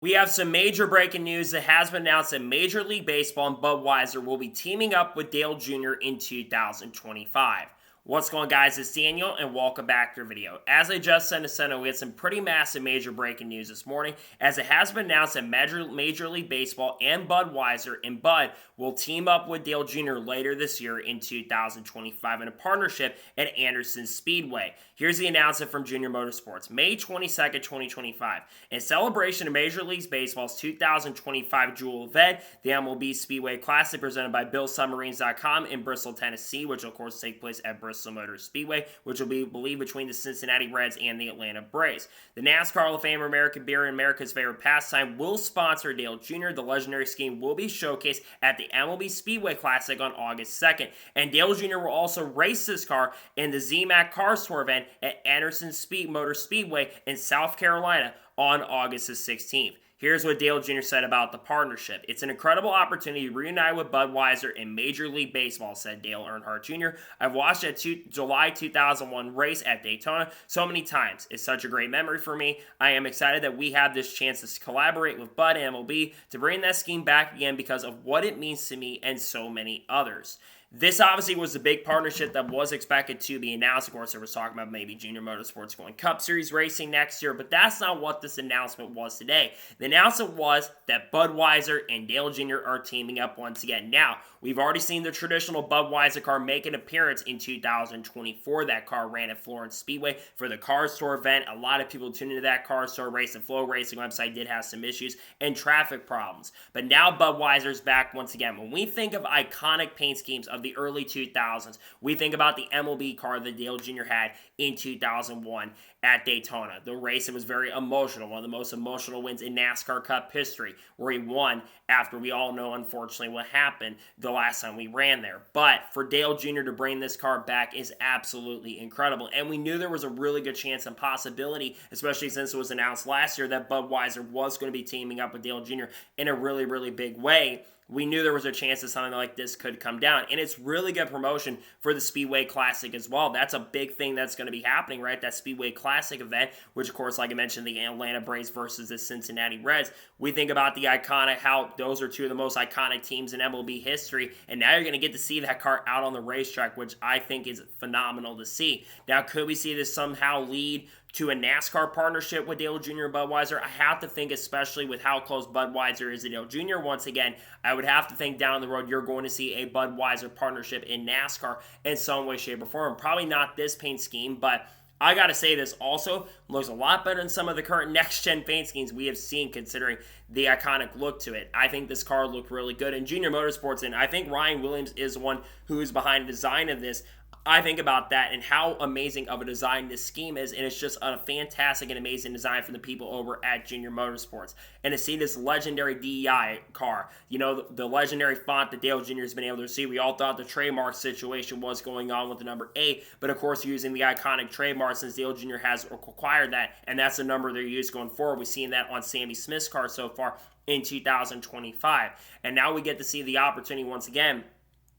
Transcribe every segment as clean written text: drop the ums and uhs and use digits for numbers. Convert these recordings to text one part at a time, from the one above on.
We have some major breaking news that has been announced that Major League Baseball and Budweiser will be teaming up with Dale Jr. in 2025. What's going on, guys? It's Daniel, and welcome back to your video. As I just said we had some pretty massive major breaking news this morning, as it has been announced that Major League Baseball and Budweiser and Bud will team up with Dale Jr. later this year in 2025 in a partnership at Anderson Speedway. Here's the announcement from Junior Motorsports. May 22nd, 2025. In celebration of Major League Baseball's 2025 Jewel event, the MLB Speedway Classic presented by BillSubmarines.com in Bristol, Tennessee, which will of course take place at Bristol Motor Speedway, which will be believed between the Cincinnati Reds and the Atlanta Braves. The NASCAR Hall of Fame American Beer and America's Favorite Pastime will sponsor Dale Jr. The legendary scheme will be showcased at the MLB Speedway Classic on August 2nd, and Dale Jr. will also race this car in the ZMAC Cars Tour event at Anderson Motor Speedway in South Carolina on August the 16th. Here's what Dale Jr. said about the partnership. It's an incredible opportunity to reunite with Budweiser in Major League Baseball, said Dale Earnhardt Jr. I've watched that July 2001 race at Daytona so many times. It's such a great memory for me. I am excited that we have this chance to collaborate with Bud and MLB to bring that scheme back again because of what it means to me and so many others. This obviously was the big partnership that was expected to be announced. Of course, there was talking about maybe Junior Motorsports going Cup Series racing next year, but that's not what this announcement was today. The announcement was that Budweiser and Dale Jr. are teaming up once again. Now, we've already seen the traditional Budweiser car make an appearance in 2024. That car ran at Florence Speedway for the Cars Tour event. A lot of people tuned into that Cars Tour race. The Flow Racing website did have some issues and traffic problems. But now Budweiser's back once again. When we think of iconic paint schemes of the early 2000s, we think about the MLB car that Dale Jr. had in 2001 at Daytona. The race, it was very emotional, one of the most emotional wins in NASCAR Cup history, where he won after we all know, unfortunately, what happened the last time we ran there. But for Dale Jr. to bring this car back is absolutely incredible. And we knew there was a really good chance and possibility, especially since it was announced last year, that Budweiser was going to be teaming up with Dale Jr. in a really, really big way. We knew there was a chance that something like this could come down. And it's really good promotion for the Speedway Classic as well. That's a big thing that's going to be happening, right? That Speedway Classic event, which, of course, like I mentioned, the Atlanta Braves versus the Cincinnati Reds. We think about the iconic, how those are two of the most iconic teams in MLB history. And now you're going to get to see that car out on the racetrack, which I think is phenomenal to see. Now, could we see this somehow lead to a NASCAR partnership with Dale Jr. and Budweiser? I have to think, especially with how close Budweiser is to Dale Jr. Once again, I would have to think down the road you're going to see a Budweiser partnership in NASCAR in some way, shape, or form. Probably not this paint scheme, but I gotta say this also looks a lot better than some of the current next-gen paint schemes we have seen, considering the iconic look to it. I think this car looked really good. And Junior Motorsports, and I think Ryan Williams is the one who is behind the design of this. I think about that and how amazing of a design this scheme is, and it's just a fantastic and amazing design from the people over at Junior Motorsports. And to see this legendary DEI car, you know, the legendary font that Dale Jr. has been able to see, we all thought the trademark situation was going on with the number 8, but of course using the iconic trademark since Dale Jr. has acquired that, and that's the number they're used going forward. We've seen that on Sammy Smith's car so far in 2025. And now we get to see the opportunity once again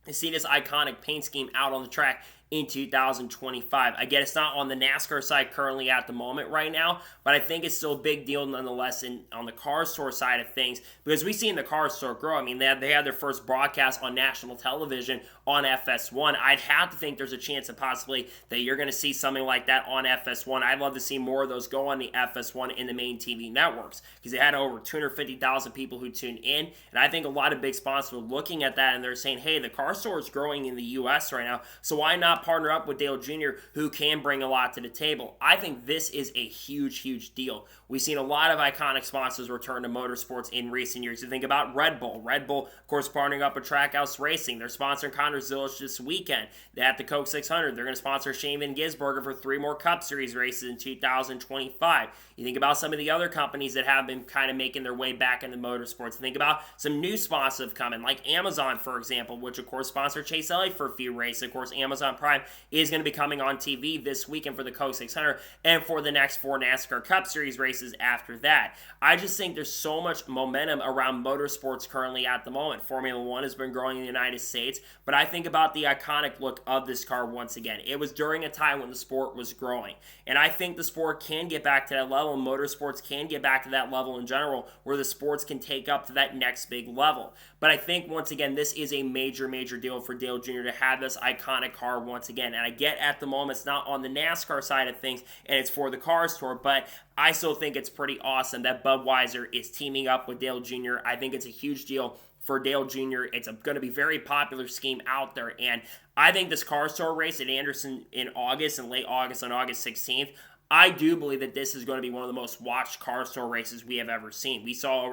to see this iconic paint scheme out on the track in 2025. I get it's not on the NASCAR side currently at the moment right now, but I think it's still a big deal nonetheless on the Cars Tour side of things, because we've seen the Cars Tour grow. I mean, they had their first broadcast on national television on FS1. I'd have to think there's a chance that possibly that you're going to see something like that on FS1. I'd love to see more of those go on the FS1 in the main TV networks, because they had over 250,000 people who tuned in, and I think a lot of big sponsors are looking at that and they're saying, hey, the Cars Tour is growing in the U.S. right now, so why not partner up with Dale Jr., who can bring a lot to the table? I think this is a huge, huge deal. We've seen a lot of iconic sponsors return to motorsports in recent years. You think about Red Bull. Red Bull, of course, partnering up with Trackhouse Racing. They're sponsoring Connor Zilisch this weekend at the Coke 600. They're going to sponsor Shane Van Gisbergen for 3 more Cup Series races in 2025. You think about some of the other companies that have been kind of making their way back into motorsports. Think about some new sponsors coming, like Amazon, for example, which, of course, sponsored Chase Elliott for a few races. Of course, Amazon Prime Prime is going to be coming on TV this weekend for the Coke 600 and for the next 4 NASCAR Cup Series races after that. I just think there's so much momentum around motorsports currently at the moment. Formula One has been growing in the United States, but I think about the iconic look of this car once again. It was during a time when the sport was growing, and I think the sport can get back to that level, and motorsports can get back to that level in general, where the sports can take up to that next big level. But I think, once again, this is a major, major deal for Dale Jr. to have this iconic car once again. And I get at the moment it's not on the NASCAR side of things, and it's for the Cars Tour, but I still think it's pretty awesome that Budweiser is teaming up with Dale Jr. I think it's a huge deal for Dale Jr. It's going to be a very popular scheme out there, and I think this Cars Tour race at Anderson in August, in late August, on August 16th, I do believe that this is going to be one of the most watched Cars Tour races we have ever seen.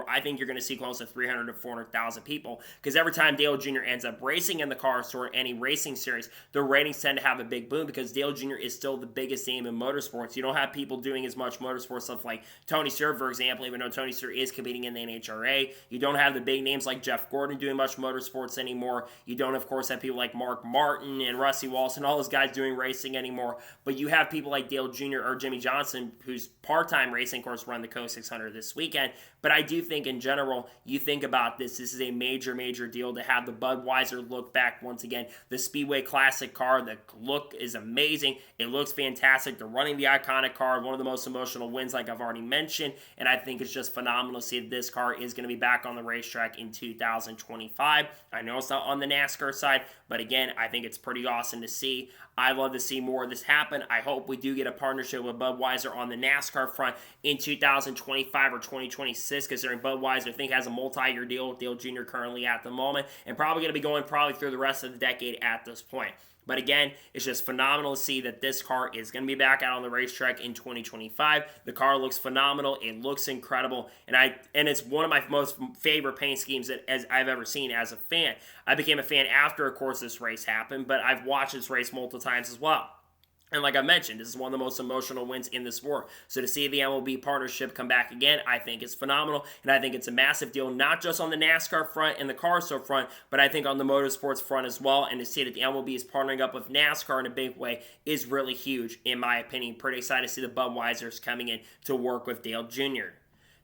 I think you're going to see close to 300 to 400,000 people, because every time Dale Jr. ends up racing in the Cars Tour, any racing series, the ratings tend to have a big boom, because Dale Jr. is still the biggest name in motorsports. You don't have people doing as much motorsport stuff like Tony Stewart, for example, even though Tony Stewart is competing in the NHRA. You don't have the big names like Jeff Gordon doing much motorsports anymore. You don't, of course, have people like Mark Martin and Rusty Walsh and all those guys doing racing anymore. But you have people like Dale Jr. or Jimmy Johnson, who's part-time racing, of course, run the Coke 600 this weekend. But I do think, in general, you think about this is a major, major deal to have the Budweiser look back once again. The Speedway Classic car, the look is amazing. It looks fantastic. They're running the iconic car, one of the most emotional wins, like I've already mentioned. And I think it's just phenomenal to see that this car is going to be back on the racetrack in 2025. I know it's not on the NASCAR side, but again, I think it's pretty awesome to see. I'd love to see more of this happen. I hope we do get a partnership with Budweiser on the NASCAR front in 2025 or 2026, considering Budweiser, I think, has a multi-year deal with Dale Jr. currently at the moment, and probably going to be going through the rest of the decade at this point. But again, it's just phenomenal to see that this car is going to be back out on the racetrack in 2025. The car looks phenomenal. It looks incredible. And it's one of my most favorite paint schemes as I've ever seen as a fan. I became a fan after, of course, this race happened, but I've watched this race multiple times as well. And like I mentioned, this is one of the most emotional wins in the sport. So to see the MLB partnership come back again, I think is phenomenal. And I think it's a massive deal, not just on the NASCAR front and the Cars Tour front, but I think on the motorsports front as well. And to see that the MLB is partnering up with NASCAR in a big way is really huge, in my opinion. Pretty excited to see the Budweisers coming in to work with Dale Jr.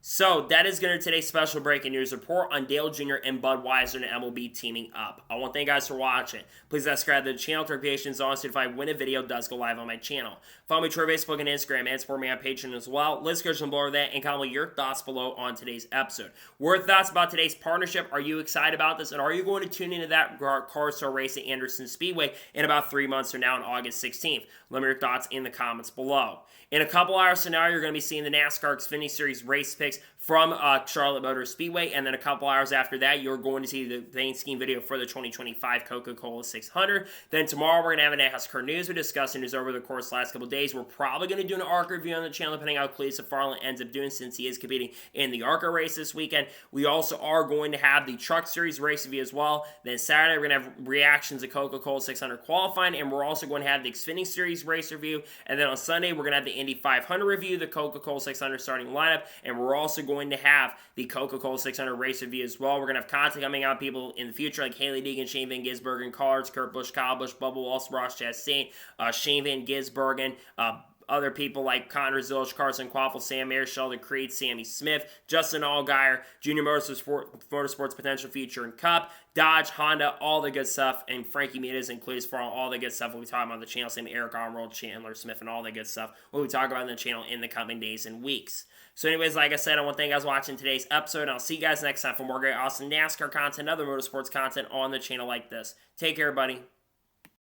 So that is going to today's special breaking news report on Dale Jr. and Budweiser and MLB teaming up. I want to thank you guys for watching. Please subscribe to the channel, turn notifications on, so if when a video does go live on my channel. Follow me on Facebook and Instagram, and support me on Patreon as well. Let's go below that and comment your thoughts below on today's episode. What are your thoughts about today's partnership? Are you excited about this? And are you going to tune into that Cars Tour race at Anderson Speedway in about 3 months from now on August 16th? Let me know your thoughts in the comments below. In a couple hours from now, you're going to be seeing the NASCAR Xfinity Series race picks from Charlotte Motor Speedway, and then a couple hours after that, you're going to see the paint scheme video for the 2025 Coca-Cola 600. Then tomorrow, we're going to have a NASCAR news. We're discussing news over the course of the last couple of days. We're probably going to do an ARC review on the channel, depending on how Cleese Farland ends up doing, since he is competing in the ARCA race this weekend. We also are going to have the Truck Series race review as well. Then Saturday, we're going to have reactions to Coca-Cola 600 qualifying, and we're also going to have the Xfinity Series race review. And then on Sunday, we're going to have the Indy 500 review, the Coca-Cola 600 starting lineup, and we're also going to have the Coca-Cola 600 race review as well. We're going to have content coming out, people in the future like Haley Deegan, Shane Van Gisbergen, Cards, Kurt Busch, Kyle Busch, Bubba Wallace, Ross Chastain, Shane Van Gisbergen, other people like Connor Zilch, Carson Quaffle, Sam Mayer, Sheldon Creed, Sammy Smith, Justin Allgaier, Junior Motorsports Potential Future and Cup, Dodge, Honda, all the good stuff, and Frankie Muniz includes for all the good stuff we'll be talking about on the channel. Same Eric Arnold, Chandler Smith, and all the good stuff we'll be talking about on the channel in the coming days and weeks. So anyways, like I said, I want to thank you guys for watching today's episode, and I'll see you guys next time for more great, awesome NASCAR content and other motorsports content on the channel like this. Take care, everybody.